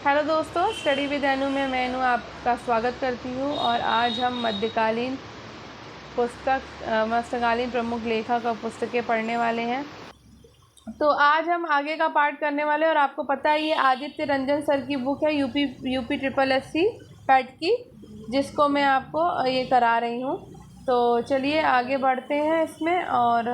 Hello दोस्तों, study with अनु में मैं अनु आपका स्वागत करती हूँ। और आज हम मध्यकालीन प्रमुख लेखक और पुस्तकें पढ़ने वाले हैं। तो आज हम आगे का पार्ट करने वाले हैं। और आपको पता है ये आदित्य रंजन सर की बुक है यूपी ट्रिपल एससी पैट की, जिसको मैं आपको ये करा रही हूँ। तो चलिए आगे बढ़ते हैं इसमें। और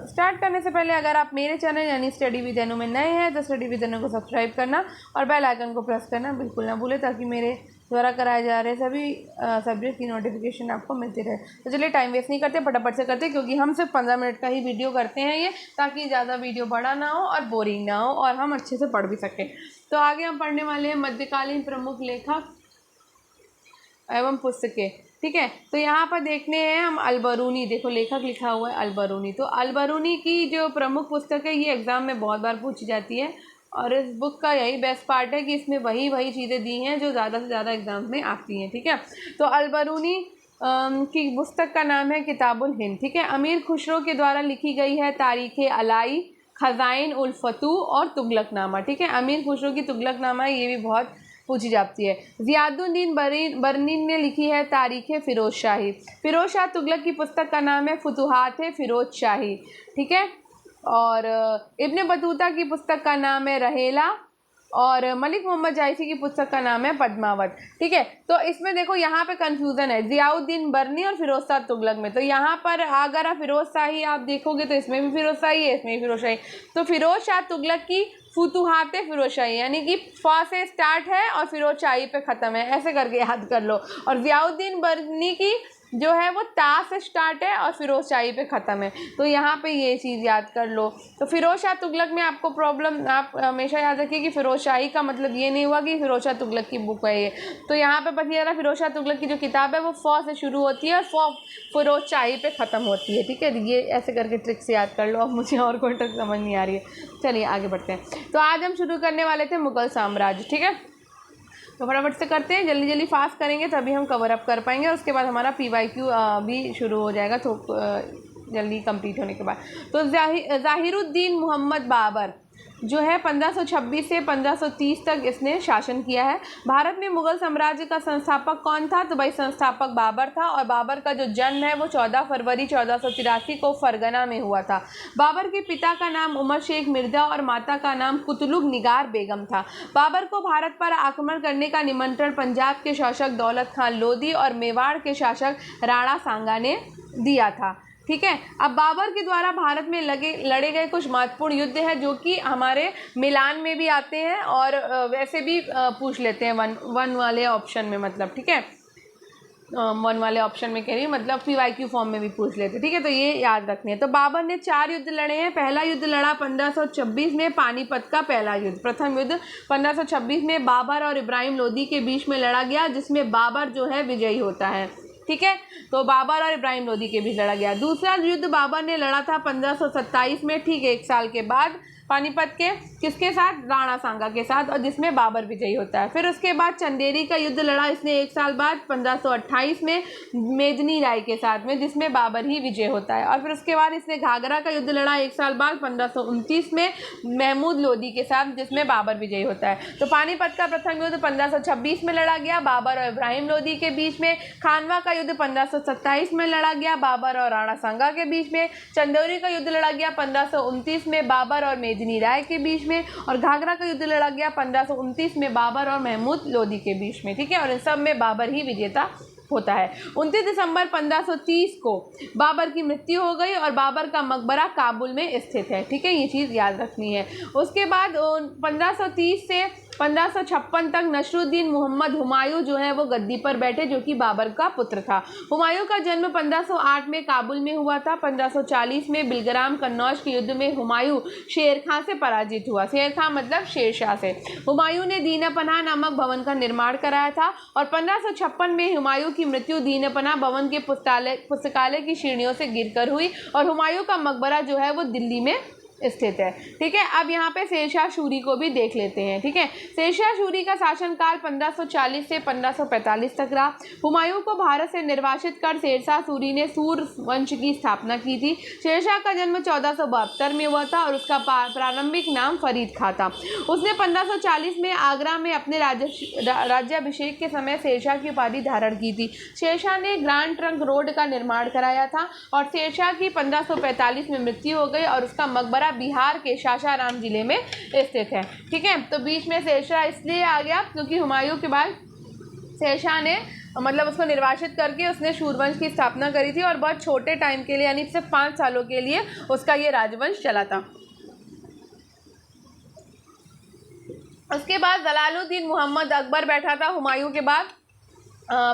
स्टार्ट करने से पहले अगर आप मेरे चैनल यानी स्टडी विद अनु में नए हैं तो स्टडी विद अनु को सब्सक्राइब करना और बेल आइकन को प्रेस करना बिल्कुल ना भूलें, ताकि मेरे द्वारा कराए जा रहे सभी सब्जेक्ट की नोटिफिकेशन आपको मिलती रहे। तो चलिए टाइम वेस्ट नहीं करते, फटाफट से करते, क्योंकि हम सिर्फ 15 मिनट का ही वीडियो करते हैं ये, ताकि ज़्यादा वीडियो बड़ा ना हो और बोरिंग ना हो और हम अच्छे से पढ़ भी सकें। तो आगे हम पढ़ने वाले हैं मध्यकालीन प्रमुख लेखक एवं पुस्तकें। ठीक है, तो यहाँ पर देखने हैं हम अलबरूनी। देखो लेखक लिखा हुआ है अलबरूनी। तो अलबरूनी की जो प्रमुख पुस्तक है ये एग्ज़ाम में बहुत बार पूछी जाती है। और इस बुक का यही बेस्ट पार्ट है कि इसमें वही चीज़ें दी हैं जो ज़्यादा से ज़्यादा एग्ज़ाम में आती हैं। ठीक है, तो अलबरूनी की पुस्तक का नाम है किताबुल हिंद। ठीक है, अमीर खुसरो के द्वारा लिखी गई है तारीख़ अलाई, खज़ाइन उल फतूह और तुगलकनामा। ठीक है, अमीर खुसरो की तुगलकनामा ये भी बहुत पूछी जाती है। ज़ियादुद्दीन बरनीन ने लिखी है तारीख़ फ़िरोज़ शाही। फ़िरोज़ शाह तुगलक की पुस्तक का नाम है फुतुहात फ़िरोज़ शाही। ठीक है, और इब्न बतूता की पुस्तक का नाम है रहेला और मलिक मोहम्मद जायसी की पुस्तक का नाम है पद्मावत। ठीक है, तो इसमें देखो यहाँ पे कंफ्यूजन है ज़ियाउद्दीन बरनी और फ़िरोज़ शाह तुगलक में। तो यहाँ पर अगर आप फ़िरोज़ शाही आप देखोगे तो इसमें भी फ़िरोज़ शाही है, इसमें भी फ़िरोज़ शाही। तो फ़िरोज़ शाह तुगलक की फुतुहात फ़िरोज़ शाही यानी कि फ़ा से स्टार्ट है और फ़िरोज़ शाही पे ख़त्म है, ऐसे करके याद कर लो। और ज़ियाउद्दीन बरनी की जो है वो ता से स्टार्ट है और फ़िरोज़ शाही पे ख़त्म है। तो यहाँ पे ये चीज़ याद कर लो। तो फ़िरोज़ शाह तुगलक में आपको प्रॉब्लम, आप हमेशा याद रखिए कि फ़िरोज़ शाही का मतलब ये नहीं हुआ कि फ़िरोज़ शाह तुगलक की बुक है ये। तो यहाँ पे पता चला फ़िरोज़ शाह तुगलक की जो किताब है वो फ़ा से शुरू होती है और फ़िरोज़ शाही पे ख़त्म होती है। ठीक है, ये ऐसे करके ट्रिक से याद कर लो। अब मुझे और कोई ट्रिक समझ नहीं आ रही है। चलिए आगे बढ़ते हैं। तो आज हम शुरू करने वाले थे मुग़ल साम्राज्य। ठीक है, तो फटाफट से करते हैं, जल्दी जल्दी फास्ट करेंगे तभी हम कवर अप कर पाएंगे। उसके बाद हमारा PYQ भी शुरू हो जाएगा तो जल्दी कंप्लीट होने के बाद। तो ज़ाहिरुद्दीन मोहम्मद बाबर जो है 1526 से 1530 तक इसने शासन किया है। भारत में मुग़ल साम्राज्य का संस्थापक कौन था? तो भाई संस्थापक बाबर था। और बाबर का जो जन्म है वो 14 फरवरी 1483 को फरगना में हुआ था। बाबर के पिता का नाम उमर शेख मिर्ज़ा और माता का नाम कुतुलुग निगार बेगम था। बाबर को भारत पर आक्रमण करने का निमंत्रण पंजाब के शासक दौलत खान लोधी और मेवाड़ के शासक राणा सांगा ने दिया था। ठीक है, अब बाबर के द्वारा भारत में लड़े गए कुछ महत्वपूर्ण युद्ध हैं जो कि हमारे मिलान में भी आते हैं और वैसे भी पूछ लेते हैं वन वाले ऑप्शन में, मतलब ठीक है, वन वाले ऑप्शन में कह रही हूँ, मतलब PYQ फॉर्म में भी पूछ लेते हैं। ठीक है, तो ये याद रखने हैं। तो बाबर ने 4 युद्ध लड़े हैं। पहला युद्ध लड़ा 1526 में, पानीपत का पहला युद्ध। प्रथम युद्ध 1526 में बाबर और इब्राहिम लोदी के बीच में लड़ा गया, जिसमें बाबर जो है विजयी होता है। ठीक है, तो बाबर और इब्राहिम लोदी के बीच लड़ा गया। दूसरा युद्ध बाबर ने लड़ा था 1527 में, ठीक 1 साल के बाद, पानीपत के किसके साथ? राणा सांगा के साथ, और जिसमें बाबर विजयी होता है। फिर उसके बाद चंदेरी का युद्ध लड़ा इसने 1 साल बाद 1528 में मेदनी राय के साथ में, जिसमें बाबर ही विजय होता है। और फिर उसके बाद इसने घाघरा का युद्ध लड़ा 1 साल बाद 1529 में महमूद लोदी के साथ, जिसमें बाबर विजयी होता है। तो पानीपत का प्रथम युद्ध 1526 में लड़ा गया बाबर और इब्राहिम लोदी के बीच में। खानवा का युद्ध 1527 में लड़ा गया बाबर और राणा सांगा के बीच में। चंदेरी का युद्ध लड़ा गया 1529 में बाबर और मेदनी राय के बीच में। और घाघरा का युद्ध लड़ा गया 1529 में बाबर और महमूद लोदी के बीच में। ठीक है, और इन सब में बाबर ही विजेता होता है। 29 दिसंबर 1530 को बाबर की मृत्यु हो गई और बाबर का मकबरा काबुल में स्थित है। ठीक है, ये चीज़ याद रखनी है। उसके बाद 1530 से 1556 तक नसरुद्दीन मोहम्मद हुमायूं जो है वो गद्दी पर बैठे, जो कि बाबर का पुत्र था। हुमायूं का जन्म 1508 में काबुल में हुआ था। 1540 में बिलग्राम कन्नौज के युद्ध में हुमायूं शेर खां से पराजित हुआ। शेर खां मतलब शेरशाह से। हुमायूं ने दीना पनाह नामक भवन का निर्माण कराया था। और 1556 में हुमायूं की मृत्यु दीना पनाह भवन के पुस्तकालय की सीढ़ियों से गिरकर हुई। और हुमायूं का मकबरा जो है वो दिल्ली में स्थित है। ठीक है, अब यहाँ पे शेरशाह सूरी को भी देख लेते हैं। ठीक है, शेरशाह सूरी का शासनकाल 1540 से 1545 तक रहा। हुमायूं को भारत से निर्वासित कर शेरशाह सूरी ने सूर वंश की स्थापना की थी। शेरशाह का जन्म 1472 में हुआ था और उसका प्रारंभिक नाम फरीद खां था। उसने 1540 में आगरा में अपने राज्याभिषेक के समय शेरशाह की उपाधि धारण की थी। शेरशाह ने ग्रैंड ट्रंक रोड का निर्माण कराया था और शेरशाह की 1545 में मृत्यु हो गई और उसका मकबरा बिहार के सासाराम जिले में स्थित है। ठीक है, तो बीच में शेरशाह इसलिए आ गया क्योंकि हुमायूं के बाद शेरशाह ने मतलब उसको निर्वासित करके उसने सूरवंश की स्थापना करी थी और बहुत छोटे टाइम के लिए यानी सिर्फ 5 सालों के लिए उसका ये राजवंश चला था। उसके बाद जलालुद्दीन मोहम्मद अकबर बैठा था हुमायूं के बाद।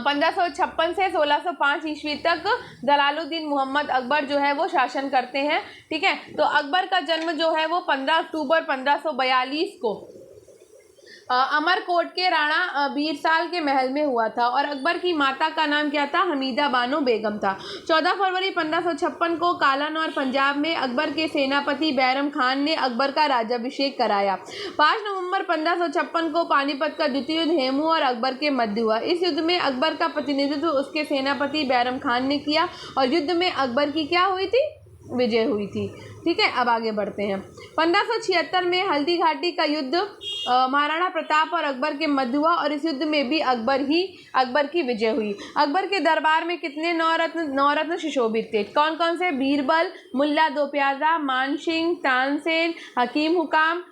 1556 से 1605 ईस्वी तक जलालुद्दीन मोहम्मद अकबर जो है वो शासन करते हैं। ठीक है, तो अकबर का जन्म जो है वो 15 अक्टूबर 1542 को अमरकोट के राणा बीरसाल के महल में हुआ था और अकबर की माता का नाम क्या था? हमीदा बानो बेगम था। 14 फरवरी 1556 को कालानौर पंजाब में अकबर के सेनापति बैरम खान ने अकबर का राज्याभिषेक कराया। 5 नवंबर 1556 को पानीपत का द्वितीय युद्ध हेमू और अकबर के मध्य हुआ। इस युद्ध में अकबर का प्रतिनिधित्व उसके सेनापति बैरम खान ने किया और युद्ध में अकबर की क्या हुई थी? विजय हुई थी। ठीक है, अब आगे बढ़ते हैं। 1576 में हल्दी घाटी का युद्ध महाराणा प्रताप और अकबर के मध्य हुआ और इस युद्ध में भी अकबर की विजय हुई। अकबर के दरबार में कितने नौरत्न सुशोभित थे? कौन कौन से? बीरबल, मुल्ला दो प्याजा, मानसिंह, तानसेन, हकीम हुकाम,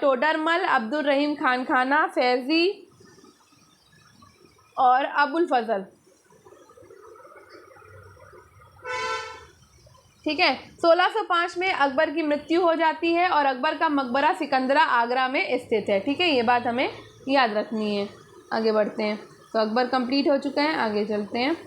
टोडरमल, अब्दुल रहीम खान खाना, फैजी और अबुल फजल। ठीक है, 1605 में अकबर की मृत्यु हो जाती है और अकबर का मकबरा सिकंदरा आगरा में स्थित है। ठीक है, ये बात हमें याद रखनी है। आगे बढ़ते हैं। तो अकबर कंप्लीट हो चुका है, आगे चलते हैं।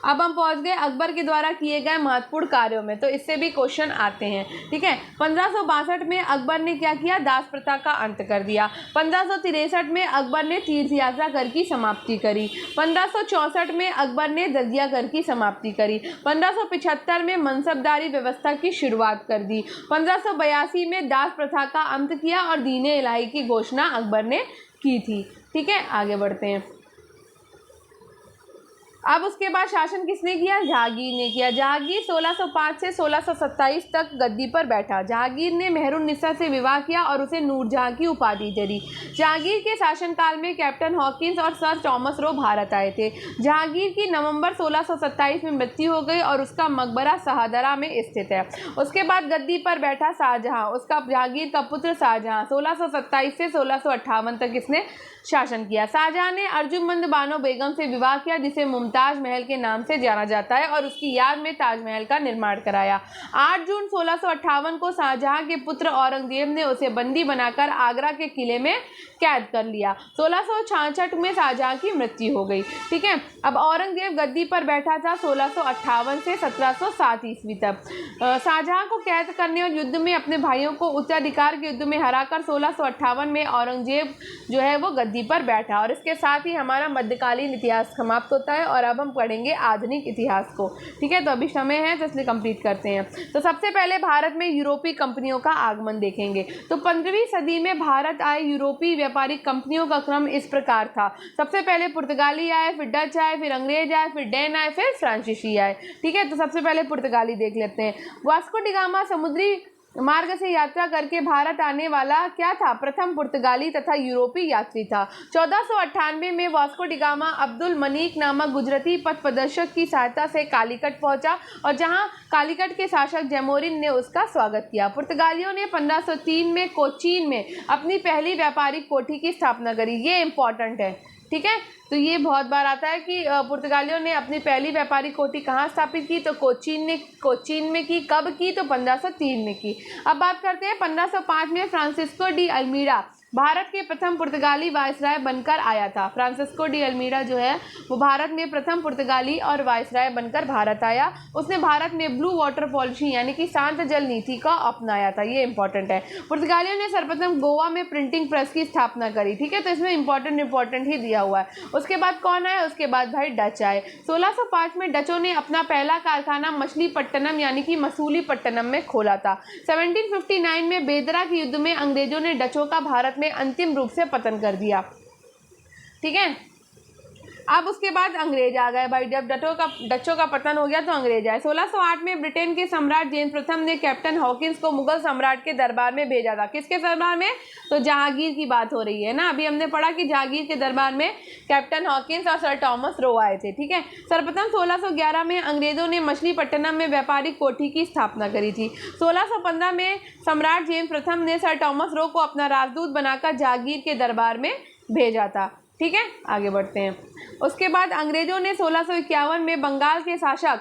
अब हम पहुंच गए अकबर के द्वारा किए गए महत्वपूर्ण कार्यों में, तो इससे भी क्वेश्चन आते हैं। ठीक है, 1562 में अकबर ने क्या किया? दास प्रथा का अंत कर दिया। 1563 में अकबर ने तीर्थ यात्रा कर की समाप्ति करी। 1564 में अकबर ने जजिया कर की समाप्ति करी। 1575 में मनसबदारी व्यवस्था की शुरुआत कर दी। 1582 में दास प्रथा का अंत किया और दीन-ए इलाही की घोषणा अकबर ने की थी। ठीक है, आगे बढ़ते हैं। अब उसके बाद शासन किसने किया? जहांगीर ने किया। जहांगीर 1605 से 1627 तक गद्दी पर बैठा। जहांगीर ने मेहरुन्निसा से विवाह किया और उसे नूरजहां की उपाधि दी। जहांगीर के शासनकाल में कैप्टन हॉकिंस और सर थॉमस रो भारत आए थे। जहांगीर की नवंबर 1627 में मृत्यु हो गई और उसका मकबरा शाहदरा में स्थित है। उसके बाद गद्दी पर बैठा शाहजहां, उसका जहांगीर का पुत्र शाहजहां 1627 से 1658 तक इसने शासन किया। शाहजहां ने अर्जुमंद बानो बेगम से विवाह किया जिसे मुमताज महल के नाम से जाना जाता है और उसकी याद में ताजमहल का निर्माण कराया। 8 जून 1658 को शाहजहां के पुत्र औरंगजेब ने उसे बंदी बनाकर आगरा के किले में कैद कर लिया। 1666 में शाहजहां की मृत्यु हो गई। ठीक है, अब औरंगजेब गद्दी पर बैठा था 1658 से 1707 ईस्वी तक। शाहजहां को कैद करने और युद्ध में अपने भाइयों को उत्तराधिकार के युद्ध में हराकर 1658 में औरंगजेब जो है वो गद्दी पर बैठा और इसके साथ ही हमारा मध्यकालीन इतिहास समाप्त होता है और अब हम पढ़ेंगे आधुनिक इतिहास को। ठीक है, तो अभी समय है तो इसलिए कंप्लीट करते हैं। तो सबसे पहले भारत में यूरोपीय कंपनियों का आगमन देखेंगे। तो 15वीं सदी में भारत आए यूरोपीय व्यापारिक कंपनियों का क्रम इस प्रकार था। सबसे पहले पुर्तगाली आए, फिर डच आए, फिर अंग्रेज आए, फिर डैन आए, फिर फ्रांसीसी आए। ठीक है, तो सबसे पहले पुर्तगाली देख लेते हैं। वास्को डी गामा समुद्री मार्ग से यात्रा करके भारत आने वाला क्या था? प्रथम पुर्तगाली तथा यूरोपीय यात्री था। 1498 में वास्को डी गामा अब्दुल मनीक नामक गुजराती पथ प्रदर्शक की सहायता से कालीकट पहुंचा और जहां कालीकट के शासक जैमोरिन ने उसका स्वागत किया। पुर्तगालियों ने 1503 में कोचीन में अपनी पहली व्यापारिक कोठी की स्थापना करी। ये इंपॉर्टेंट है। ठीक है, तो ये बहुत बार आता है कि पुर्तगालियों ने अपनी पहली व्यापारिक कोठी कहाँ स्थापित की? तो कोचीन में की। कब की? तो 1503 में की। अब बात करते हैं 1505 में फ्रांसिस्को डी अल्मीड़ा भारत के प्रथम पुर्तगाली वायसराय बनकर आया था। फ्रांसिस्को डी अल्मीडा जो है वो भारत में प्रथम पुर्तगाली और वायसराय बनकर भारत आया। उसने भारत में ब्लू वाटर पॉलिसी यानी कि शांत जल नीति का अपनाया था। ये इंपॉर्टेंट है। पुर्तगालियों ने सर्वप्रथम गोवा में प्रिंटिंग प्रेस की स्थापना करी। ठीक है, तो इसमें इंपॉर्टेंट ही दिया हुआ है। उसके बाद कौन आया? उसके बाद भाई डच आए। 1605 में डचों ने अपना पहला कारखाना मछलीपट्टनम यानी कि मसूलीपट्टनम में खोला था। 1759 में बेदरा के युद्ध में अंग्रेजों ने डचों का भारत में अंतिम रूप से पतन कर दिया। ठीक है, अब उसके बाद अंग्रेज आ गए भाई। जब डचों का पतन हो गया तो अंग्रेज आए। 1608 में ब्रिटेन के सम्राट जेम्स प्रथम ने कैप्टन हॉकिंस को मुगल सम्राट के दरबार में भेजा था। किसके दरबार में? तो जहांगीर की बात हो रही है ना। अभी हमने पढ़ा कि जहांगीर के दरबार में कैप्टन हॉकिंस और सर टॉमस रो आए थे। ठीक है, सर्वप्रथम 1611 में अंग्रेजों ने मछलीपट्टनम में व्यापारिक कोठी की स्थापना करी थी। 1615 में सम्राट जेम्स प्रथम ने सर टॉमस रो को अपना राजदूत बनाकर जहांगीर के दरबार में भेजा था। ठीक है, आगे बढ़ते हैं। उसके बाद अंग्रेजों ने 1651 में बंगाल के शासक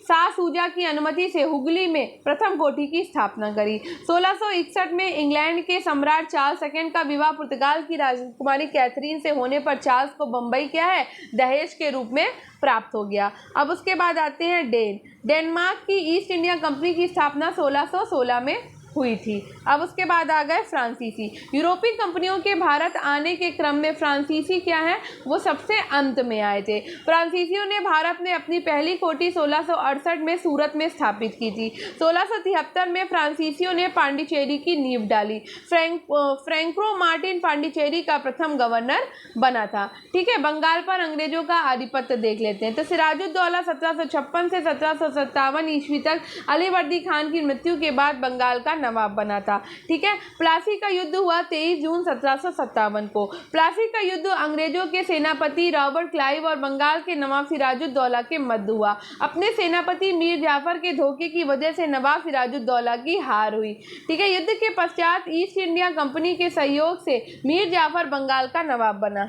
शाह सूजा की अनुमति से हुगली में प्रथम कोठी की स्थापना करी। 1661 में इंग्लैंड के सम्राट चार्ल्स सेकंड का विवाह पुर्तगाल की राजकुमारी कैथरीन से होने पर चार्ल्स को बम्बई क्या है? दहेज के रूप में प्राप्त हो गया। अब उसके बाद आते हैं डेनमार्क की ईस्ट इंडिया कंपनी की स्थापना 1616 में हुई थी। अब उसके बाद आ गए फ्रांसीसी। यूरोपीय कंपनियों के भारत आने के क्रम में फ्रांसीसी क्या है? वो सबसे अंत में आए थे। फ्रांसीसियों ने भारत में अपनी पहली कोठी 1668 में सूरत में स्थापित की थी। 1673 में फ्रांसीसियों ने पांडिचेरी की नींव डाली। फ्रैंको मार्टिन पांडिचेरी का प्रथम गवर्नर बना था। ठीक है, बंगाल पर अंग्रेजों का आधिपत्य देख लेते हैं। तो सिराजुद्दौला 1756 से 1757 ईस्वी तक अलीवर्दी खान की मृत्यु के बाद बंगाल का नवाब बना था। ठीक है, प्लासी का युद्ध हुआ 23 जून 1757 को। प्लासी का युद्ध अंग्रेजों के सेनापति रॉबर्ट क्लाइव और बंगाल के नवाब सिराजुद्दौला के मध्य हुआ। अपने सेनापति मीर जाफर के धोखे की वजह से नवाब सिराजुद्दौला की हार हुई। ठीक है, युद्ध के पश्चात ईस्ट इंडिया कंपनी के सहयोग से मीर जाफर बंगाल का नवाब बना।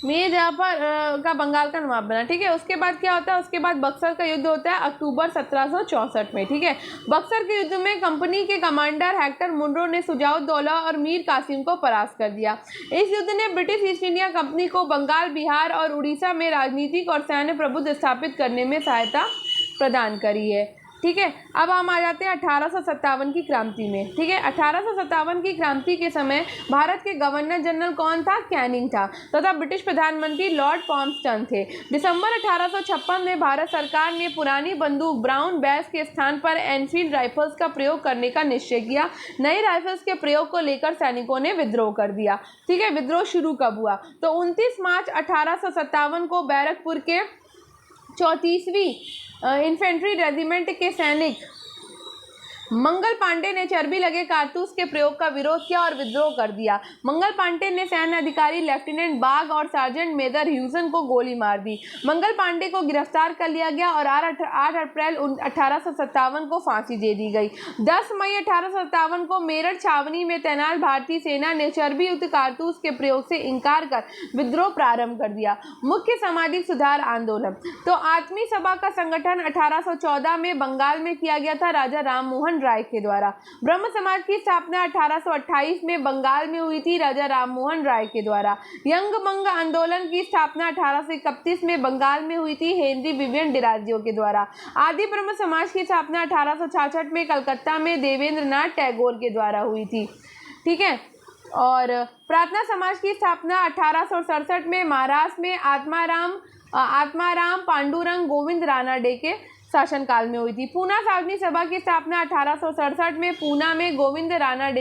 मीर जाफर का बंगाल का नवाब बना। ठीक है, उसके बाद क्या होता है? उसके बाद बक्सर का युद्ध होता है अक्टूबर 1764 में। ठीक है, बक्सर के युद्ध में कंपनी के कमांडर हेक्टर मुनरो ने सुजाउद्दौला और मीर कासिम को परास्त कर दिया। इस युद्ध ने ब्रिटिश ईस्ट इंडिया कंपनी को बंगाल, बिहार और उड़ीसा में राजनीतिक और सैन्य प्रभुत्व स्थापित करने में सहायता प्रदान करी है। ठीक है, अब हम आ जाते हैं 1857 की क्रांति में। ठीक है, 1857 की क्रांति के समय भारत के गवर्नर जनरल कौन था? कैनिंग था तथा ब्रिटिश प्रधानमंत्री लॉर्ड पॉम्पटन थे। दिसंबर 1856 में भारत सरकार ने पुरानी बंदूक ब्राउन बैस के स्थान पर एनफील्ड राइफल्स का प्रयोग करने का निश्चय किया। नई राइफल्स के प्रयोग को लेकर सैनिकों ने विद्रोह कर दिया। ठीक है, विद्रोह शुरू कब हुआ? तो 29 मार्च 1857 को बैरकपुर के 34वीं इन्फेंट्री रेजिमेंट के सैनिक मंगल पांडे ने चर्बी लगे कारतूस के प्रयोग का विरोध किया और विद्रोह कर दिया। मंगल पांडे ने सैन्य अधिकारी लेफ्टिनेंट बाग और सार्जेंट मेजर ह्यूसन को गोली मार दी। मंगल पांडे को गिरफ्तार कर लिया गया और 8 अप्रैल 1857 को फांसी दे दी गई। 10 मई 1857 को मेरठ छावनी में तैनात भारतीय सेना ने चर्बी युक्त कारतूस के प्रयोग से इनकार कर विद्रोह प्रारंभ कर दिया। मुख्य सामाजिक सुधार आंदोलन। तो आत्मी सभा का संगठन 1814 में बंगाल में किया गया था राजा राममोहन राय के द्वारा। ब्रह्म समाज की स्थापना 1828 में बंगाल में हुई थी राजा राममोहन राय के द्वारा। यंग मंग आंदोलन की स्थापना 1831 में बंगाल में हुई थी हेनरी विवियन डिराजियो के द्वारा। आदि ब्रह्म समाज की स्थापना 1866 में कलकत्ता में देवेंद्र नाथ टैगोर के द्वारा हुई थी। ठीक है, और प्रार्थना समाज की स्थापना 1867 में महाराष्ट्र में आत्माराम पांडुरंग गोविंद रानाडे के शासनकाल में हुई थी। पूना साधनी सभा की स्थापना 1867 में पूना में गोविंद रानाडे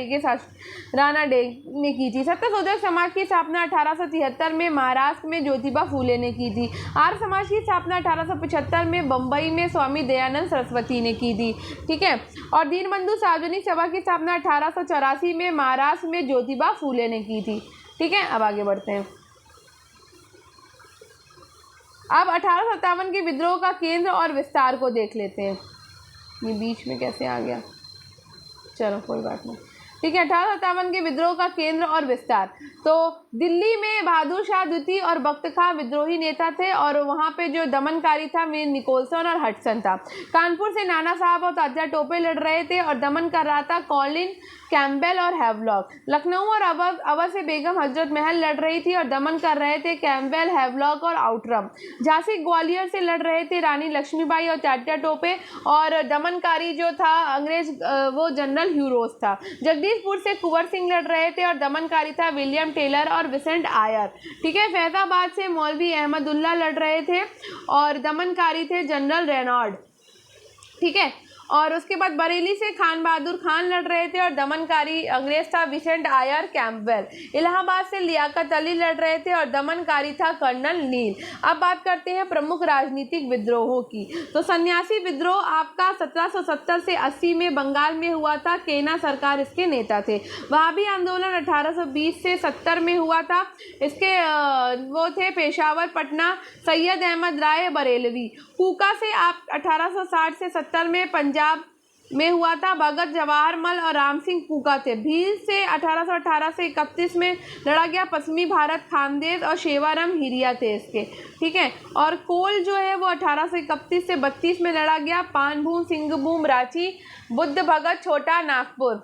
ने की थी। सत्यशोधक समाज की स्थापना 1873 में महाराष्ट्र में ज्योतिबा फूले ने की थी। आर्य समाज की स्थापना 1875 में बम्बई में स्वामी दयानंद सरस्वती ने की थी। ठीक है, और दीनबंधु सार्वजनिक सभा की स्थापना 1884 में महाराष्ट्र में ज्योतिबा फूले ने की थी। ठीक है, अब आगे बढ़ते हैं। अब 1857 के विद्रोह का केंद्र और विस्तार को देख लेते हैं। ये बीच में कैसे आ गया, चलो कोई बात नहीं। ठीक है। 1857 के विद्रोह का केंद्र और विस्तार। तो दिल्ली में बहादुर शाह द्वितीय और बख्त खां विद्रोही नेता थे और वहाँ पे जो दमनकारी था मीर निकोलसन और हडसन था। कानपुर से नाना साहब और तात्या टोपे लड़ रहे थे और दमन कर रहा था कॉलिन कैम्पबेल और हैवलॉक। लखनऊ और अवध से बेगम हजरत महल लड़ रही थी और दमन कर रहे थे कैम्पबेल, हैवलॉक और आउटरम। झांसी ग्वालियर से लड़ रहे थे रानी लक्ष्मीबाई और तात्या टोपे और दमनकारी जो था अंग्रेज वो जनरल ह्यूरोज था। जगदीशपुर से कुंवर सिंह लड़ रहे थे और दमनकारी था विलियम टेलर और विसेंट आयर। ठीक है। फैजाबाद से मौलवी अहमदुल्ला लड़ रहे थे और दमनकारी थे जनरल रेनॉल्ड। ठीक है। और उसके बाद बरेली से खान बहादुर खान लड़ रहे थे और दमनकारी अंग्रेज था विसेंट आयर कैम्पबेल। इलाहाबाद से लियाकत अली लड़ रहे थे और दमनकारी था कर्नल नील। अब बात करते हैं प्रमुख राजनीतिक विद्रोहों की। तो सन्यासी विद्रोह आपका 1770 से 80 में बंगाल में हुआ था। केना सरकार इसके नेता थे। वहाबी आंदोलन 1820 से 70 में हुआ था। इसके वो थे पेशावर, पटना, सैयद अहमद राय बरेलवी। कूका से आप 1860 से 70 में पंजाब में हुआ था। भगत जवाहरमल और राम सिंह कूका थे। भील से 1818 से 31 में लड़ा गया। पश्चिमी भारत खानदेश और शेवाराम हिरिया थे इसके। ठीक है। और कोल जो है वो 1831 से 32 में लड़ा गया। पानभूम, सिंहभूम, रांची, बुद्ध भगत, छोटा नागपुर।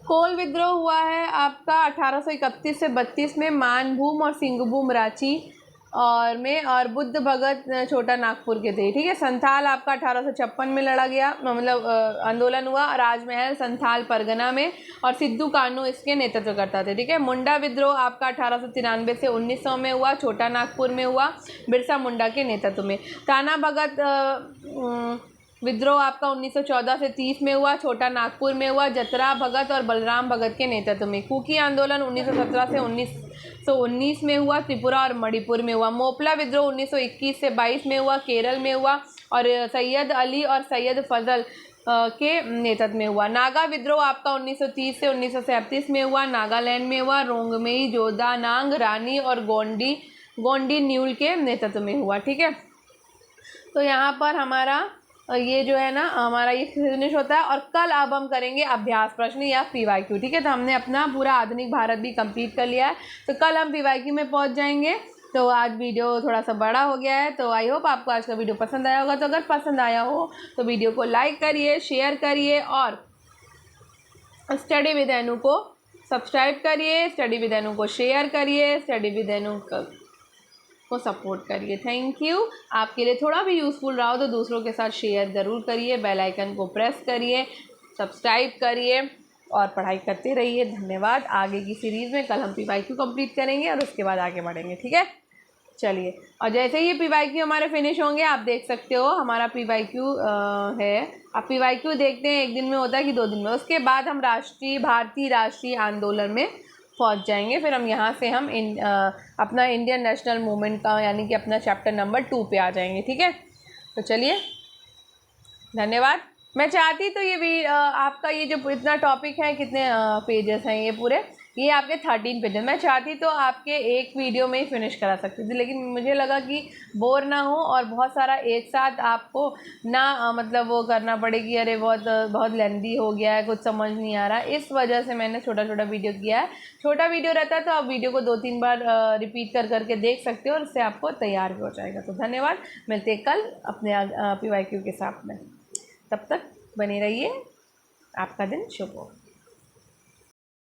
कोल विद्रोह हुआ है आपका 1831 से 32 में मानभूम और सिंहभूम रांची और बुद्ध भगत छोटा नागपुर के थे। ठीक है। संथाल आपका 1856 में लड़ा गया, मतलब आंदोलन हुआ राजमहल संथाल परगना में और सिद्धू कान्हू इसके नेतृत्व करता थे। ठीक है। मुंडा विद्रोह आपका 1893 से 1900 में हुआ, छोटा नागपुर में हुआ, बिरसा मुंडा के नेतृत्व में। ताना भगत विद्रोह आपका 1914 से 30 में हुआ, छोटा नागपुर में हुआ, जतरा भगत और बलराम भगत के नेतृत्व में। कुकी आंदोलन 1917 से 1919 में हुआ, त्रिपुरा और मणिपुर में हुआ। मोपला विद्रोह 1921 से 22 में हुआ, केरल में हुआ और सैयद अली और सैयद फजल के नेतृत्व में हुआ। नागा विद्रोह आपका 1930 से 1937 में हुआ, नागालैंड में हुआ। रोंगमेई, जोदानांग, रानी और गोंडी न्यूल के नेतृत्व में हुआ। ठीक है। तो यहाँ पर हमारा ये जो है ना हमारा ये फिनिश होता है और कल अब हम करेंगे अभ्यास प्रश्न या पीवाईक्यू। ठीक है। तो हमने अपना पूरा आधुनिक भारत भी कंप्लीट कर लिया है, तो कल हम पीवाईक्यू में पहुंच जाएंगे। तो आज वीडियो थोड़ा सा बड़ा हो गया है, तो आई होप आपको आज का वीडियो पसंद आया होगा। तो अगर पसंद आया हो तो वीडियो को लाइक करिए, शेयर करिए और स्टडी विद अनु को सब्सक्राइब करिए, स्टडी विद अनु को शेयर करिए, स्टडी विद अनु को सपोर्ट करिए। Thank you. आपके लिए थोड़ा भी यूज़फुल रहा हो तो दूसरों के साथ शेयर ज़रूर करिए, बेल आइकन को प्रेस करिए, सब्सक्राइब करिए और पढ़ाई करते रहिए। धन्यवाद। आगे की सीरीज़ में कल हम पीवाईक्यू कंप्लीट करेंगे और उसके बाद आगे बढ़ेंगे। ठीक है। चलिए, और जैसे ही पीवाईक्यू हमारे फिनिश होंगे आप देख सकते हो हमारा पीवाईक्यू है। आप पीवाईक्यू देखते हैं, एक दिन में होता है कि 2 दिन में। उसके बाद हम भारतीय राष्ट्रीय आंदोलन में पहुंच जाएंगे। फिर हम यहाँ से हम अपना इंडियन नेशनल मूवमेंट का यानी कि अपना चैप्टर नंबर 2 पे आ जाएंगे। ठीक है। तो चलिए, धन्यवाद। मैं चाहती तो ये भी आपका ये जो इतना टॉपिक है, कितने पेजेस हैं ये पूरे, ये आपके 13 पेजेस, मैं चाहती तो आपके एक वीडियो में ही फिनिश करा सकती थी, लेकिन मुझे लगा कि बोर ना हो और बहुत सारा एक साथ आपको ना मतलब वो करना पड़ेगी, अरे बहुत लेंदी हो गया है, कुछ समझ नहीं आ रहा। इस वजह से मैंने छोटा छोटा वीडियो किया है। छोटा वीडियो रहता है तो आप वीडियो को 2-3 बार रिपीट करके देख सकते हो और उससे आपको तैयार भी हो जाएगा। तो धन्यवाद। मिलते कल अपने PYQ के साथ में। तब तक बने रहिए। आपका दिन शुभ हो।